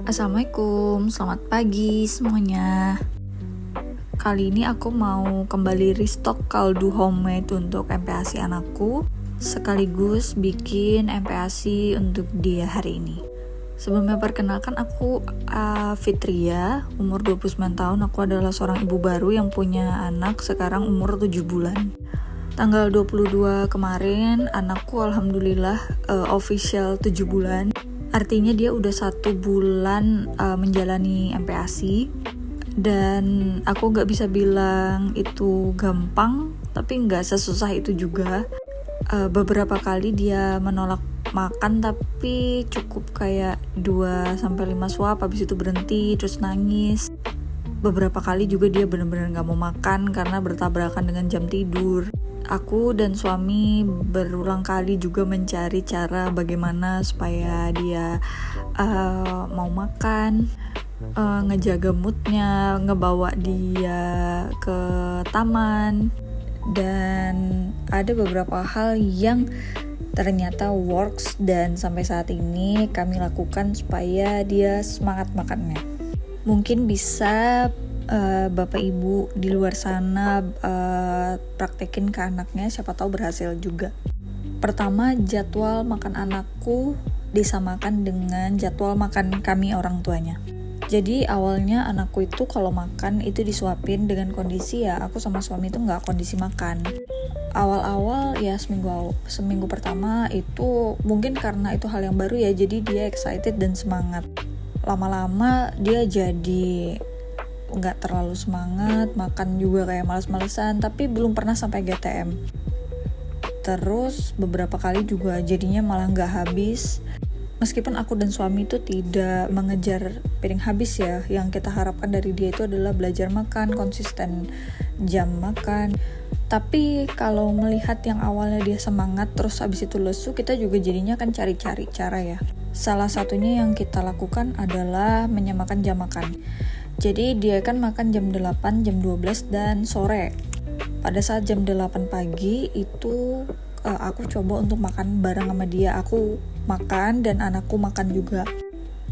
Assalamualaikum, selamat pagi semuanya. Kali ini aku mau kembali restock kaldu homemade untuk MPASI anakku, sekaligus bikin MPASI untuk dia hari ini. Sebelumnya perkenalkan, aku Fitria, umur 29 tahun. Aku adalah seorang ibu baru yang punya anak sekarang umur 7 bulan. Tanggal 22 kemarin anakku alhamdulillah official 7 bulan. Artinya dia udah 1 bulan menjalani MPASI. Dan aku gak bisa bilang itu gampang, tapi gak sesusah itu juga. Beberapa kali dia menolak makan, tapi cukup kayak 2-5 suap, habis itu berhenti, terus nangis. Beberapa kali juga dia benar-benar gak mau makan karena bertabrakan dengan jam tidur. Aku dan suami berulang kali juga mencari cara bagaimana supaya dia mau makan, ngejaga moodnya, ngebawa dia ke taman. Dan ada beberapa hal yang ternyata works dan sampai saat ini kami lakukan supaya dia semangat makannya. Mungkin bisa Bapak Ibu di luar sana praktekin ke anaknya, siapa tahu berhasil juga. Pertama, jadwal makan anakku disamakan dengan jadwal makan kami orang tuanya. Jadi awalnya anakku itu kalau makan itu disuapin dengan kondisi aku sama suami itu nggak kondisi makan. Awal-awal ya seminggu pertama itu mungkin karena itu hal yang baru ya, jadi dia excited dan semangat. Lama-lama dia jadi nggak terlalu semangat, makan juga kayak males-malesan, tapi belum pernah sampai GTM. Terus beberapa kali juga jadinya malah nggak habis. Meskipun aku dan suami itu tidak mengejar piring habis ya, yang kita harapkan dari dia itu adalah belajar makan, konsisten jam makan. Tapi kalau melihat yang awalnya dia semangat terus habis itu lesu, kita juga jadinya kan cari-cari cara ya. Salah satunya yang kita lakukan adalah menyamakan jam makan. Jadi dia kan makan jam 8, jam 12, dan sore. Pada saat jam 8 pagi itu aku coba untuk makan bareng sama dia. Aku makan dan anakku makan juga.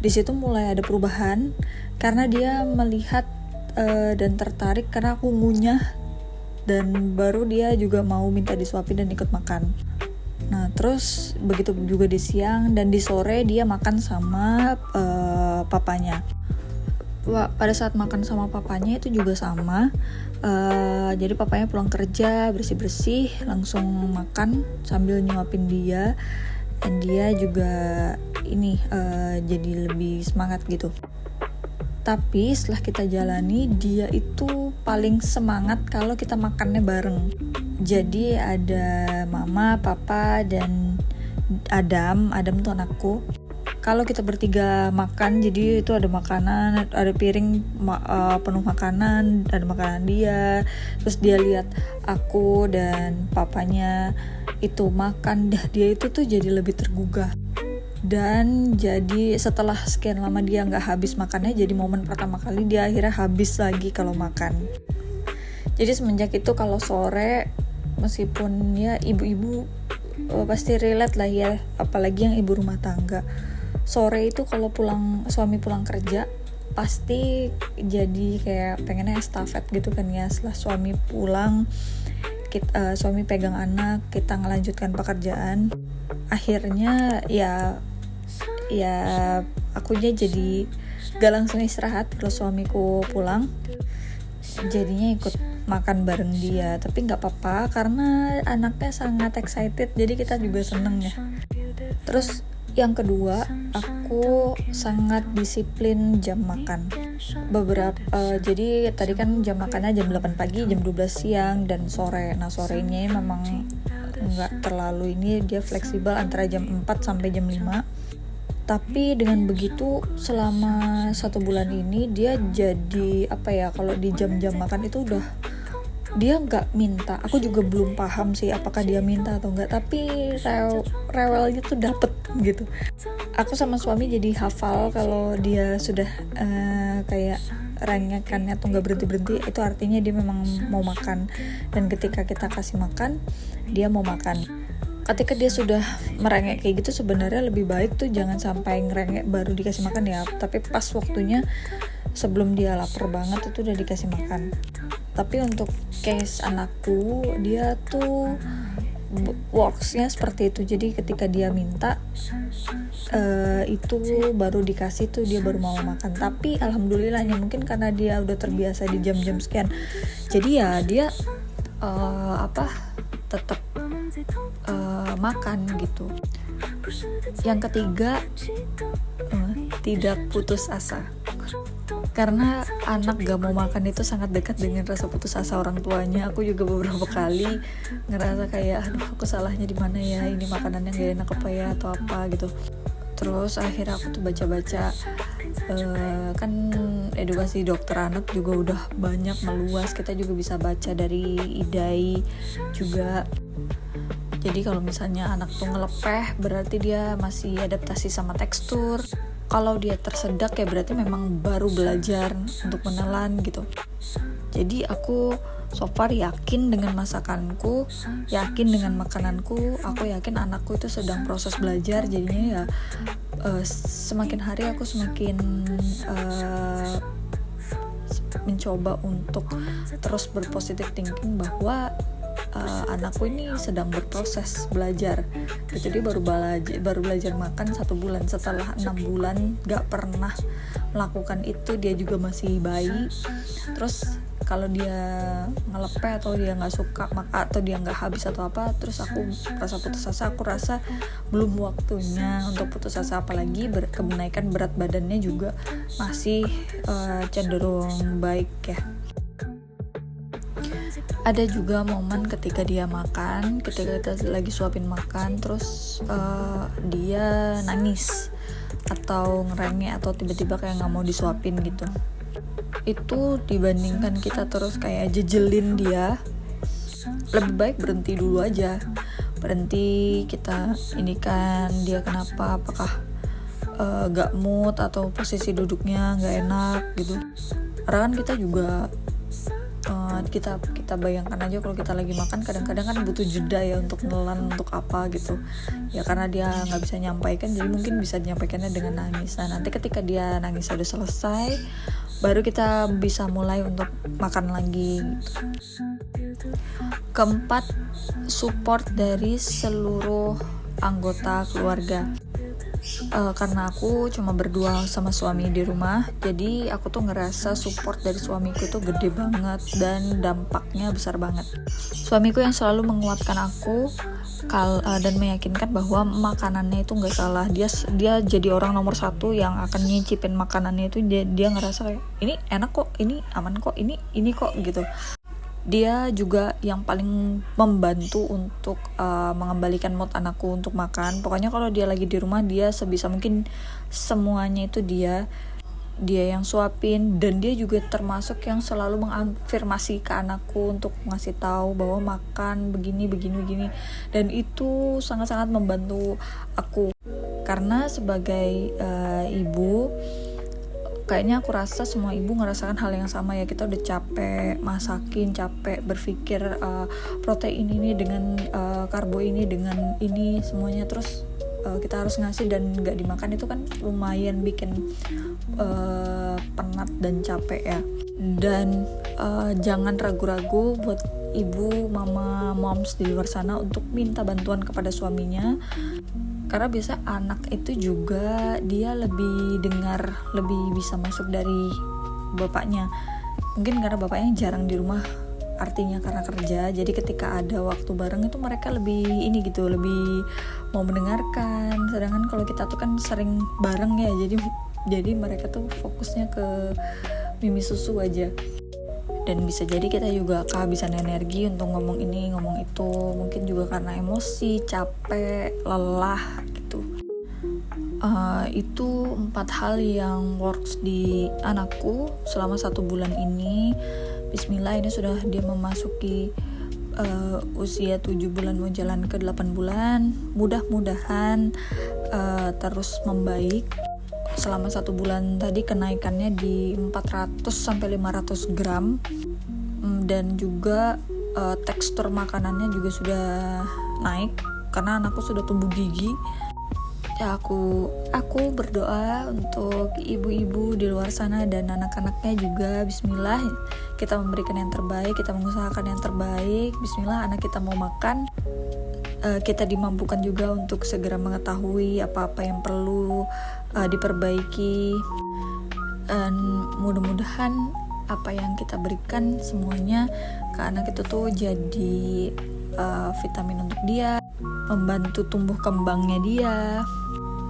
Di situ mulai ada perubahan karena dia melihat dan tertarik karena aku ngunyah, dan baru dia juga mau minta disuapin dan ikut makan. Nah terus begitu juga di siang dan di sore dia makan sama papanya. Pada saat makan sama papanya itu juga sama. Jadi papanya pulang kerja bersih-bersih langsung makan sambil nyuapin dia, dan dia juga jadi lebih semangat gitu. Tapi setelah kita jalani, dia itu paling semangat kalau kita makannya bareng. Jadi ada mama, papa, dan Adam tuh anakku. Kalau kita bertiga makan, jadi itu ada makanan, ada piring penuh makanan, ada makanan dia. Terus dia lihat aku dan papanya itu makan, dia itu tuh jadi lebih tergugah. Dan jadi setelah sekian lama dia nggak habis makannya, jadi momen pertama kali dia akhirnya habis lagi kalau makan. Jadi semenjak itu kalau sore, meskipun ya ibu-ibu pasti relate lah ya, apalagi yang ibu rumah tangga. Sore itu kalau suami pulang kerja pasti jadi kayak pengennya estafet gitu kan ya. Setelah suami pulang, suami pegang anak, kita ngelanjutkan pekerjaan. Akhirnya ya akunya jadi gak langsung istirahat kalau suamiku pulang, jadinya ikut makan bareng dia. Tapi gak apa-apa karena anaknya sangat excited, jadi kita juga seneng ya. Terus yang kedua, aku sangat disiplin jam makan. Jadi tadi kan jam makannya jam 8 pagi, jam 12 siang, dan sore. Nah sorenya memang nggak terlalu dia fleksibel antara jam 4 sampai jam 5. Tapi dengan begitu selama 1 bulan ini dia jadi kalau di jam-jam makan itu udah dia nggak minta. Aku juga belum paham sih apakah dia minta atau enggak, tapi rewelnya tuh dapet gitu. Aku sama suami jadi hafal kalau dia sudah kayak rengekannya atau nggak berhenti, itu artinya dia memang mau makan. Dan ketika kita kasih makan, dia mau makan. ketika dia sudah merengek kayak gitu sebenarnya lebih baik tuh jangan sampai ngerengek baru dikasih makan ya, tapi pas waktunya sebelum dia lapar banget itu udah dikasih makan. Tapi untuk case anakku, dia tuh worksnya seperti itu. Jadi ketika dia minta itu baru dikasih tuh dia baru mau makan. Tapi alhamdulillahnya mungkin karena dia udah terbiasa di jam-jam sekian, jadi ya dia tetap makan gitu. Yang ketiga, tidak putus asa. Karena anak gak mau makan itu sangat dekat dengan rasa putus asa orang tuanya. Aku juga beberapa kali ngerasa kayak, aduh aku salahnya di mana ya, ini makanannya gak enak apa ya atau apa gitu. Terus akhirnya aku tuh baca-baca, kan edukasi dokter anak juga udah banyak meluas. Kita juga bisa baca dari IDAI juga. Jadi kalau misalnya anak tuh ngelepeh, berarti dia masih adaptasi sama tekstur. Kalau dia tersedak ya berarti memang baru belajar untuk menelan gitu. Jadi aku so far yakin dengan masakanku, yakin dengan makananku, aku yakin anakku itu sedang proses belajar. Jadinya ya semakin hari aku semakin mencoba untuk terus berpositif thinking bahwa anakku ini sedang berproses belajar gitu. Dia baru belajar makan 1 bulan, setelah 6 bulan gak pernah melakukan itu. Dia juga masih bayi. Terus kalau dia ngelepeh atau dia gak suka atau dia gak habis atau apa, terus aku rasa putus asa. Aku rasa belum waktunya untuk putus asa, apalagi kenaikan berat badannya juga masih cenderung baik ya. Ada juga momen ketika dia makan, ketika kita lagi suapin makan, terus dia nangis atau ngerengek atau tiba-tiba kayak nggak mau disuapin gitu. Itu dibandingkan kita terus kayak jejelin dia, lebih baik berhenti dulu aja. Berhenti, kita ini kan dia kenapa, apakah gak mood atau posisi duduknya gak enak gitu. Karena kan kita juga kita bayangkan aja kalau kita lagi makan kadang-kadang kan butuh jeda ya untuk nelan, untuk apa gitu ya, karena dia nggak bisa nyampaikan, jadi mungkin bisa menyampaikannya dengan nangis. Nah nanti ketika dia nangis udah selesai, baru kita bisa mulai untuk makan lagi gitu. Keempat, support dari seluruh anggota keluarga. Karena aku cuma berdua sama suami di rumah, jadi aku tuh ngerasa support dari suamiku tuh gede banget dan dampaknya besar banget. Suamiku yang selalu menguatkan aku dan meyakinkan bahwa makanannya itu nggak salah. Dia jadi orang nomor 1 yang akan nyicipin makanannya itu. Dia ngerasa kayak ini enak kok, ini aman kok, ini kok gitu. Dia juga yang paling membantu untuk mengembalikan mood anakku untuk makan. Pokoknya kalau dia lagi di rumah, dia sebisa mungkin semuanya itu dia yang suapin, dan dia juga termasuk yang selalu mengafirmasi ke anakku untuk ngasih tahu bahwa makan begini, dan itu sangat-sangat membantu aku. Karena sebagai ibu, kayaknya aku rasa semua ibu ngerasakan hal yang sama ya. Kita udah capek masakin, capek berpikir protein ini dengan karbo ini dengan ini semuanya, terus kita harus ngasih dan gak dimakan, itu kan lumayan bikin penat dan capek ya. Dan jangan ragu-ragu buat ibu, mama, moms di luar sana untuk minta bantuan kepada suaminya. Karena biasa anak itu juga dia lebih bisa masuk dari bapaknya. Mungkin karena bapaknya jarang di rumah, artinya karena kerja. Jadi ketika ada waktu bareng itu mereka lebih lebih mau mendengarkan. Sedangkan kalau kita tuh kan sering bareng ya, jadi mereka tuh fokusnya ke mimi susu aja. Dan bisa jadi kita juga kehabisan energi untuk ngomong ini, ngomong itu. Mungkin juga karena emosi, capek, lelah gitu. Itu 4 hal yang works di anakku selama 1 bulan ini. Bismillah, ini sudah dia memasuki usia 7 bulan mau jalan ke 8 bulan. Mudah-mudahan terus membaik. Selama 1 bulan tadi kenaikannya di 400-500 gram, dan juga tekstur makanannya juga sudah naik karena anakku sudah tumbuh gigi. Ya aku berdoa untuk ibu-ibu di luar sana dan anak-anaknya juga. Bismillah, kita memberikan yang terbaik, kita mengusahakan yang terbaik. Bismillah, anak kita mau makan, kita dimampukan juga untuk segera mengetahui apa-apa yang perlu diperbaiki. Dan mudah-mudahan apa yang kita berikan semuanya ke anak itu tuh jadi vitamin untuk dia, membantu tumbuh kembangnya dia.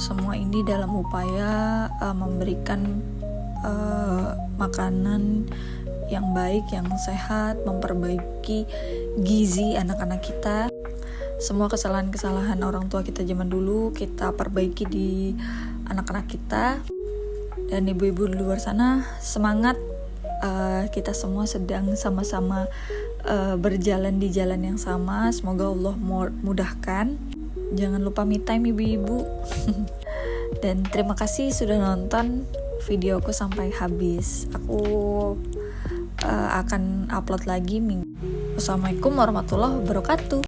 Semua ini dalam upaya memberikan makanan yang baik, yang sehat, memperbaiki gizi anak-anak kita. Semua kesalahan-kesalahan orang tua kita zaman dulu kita perbaiki di anak-anak kita. Dan ibu-ibu di luar sana, semangat, kita semua sedang sama-sama berjalan di jalan yang sama. Semoga Allah mudahkan. Jangan lupa me time ibu-ibu. Dan terima kasih sudah nonton videoku sampai habis. Aku akan upload lagi minggu. Wassalamualaikum warahmatullahi wabarakatuh.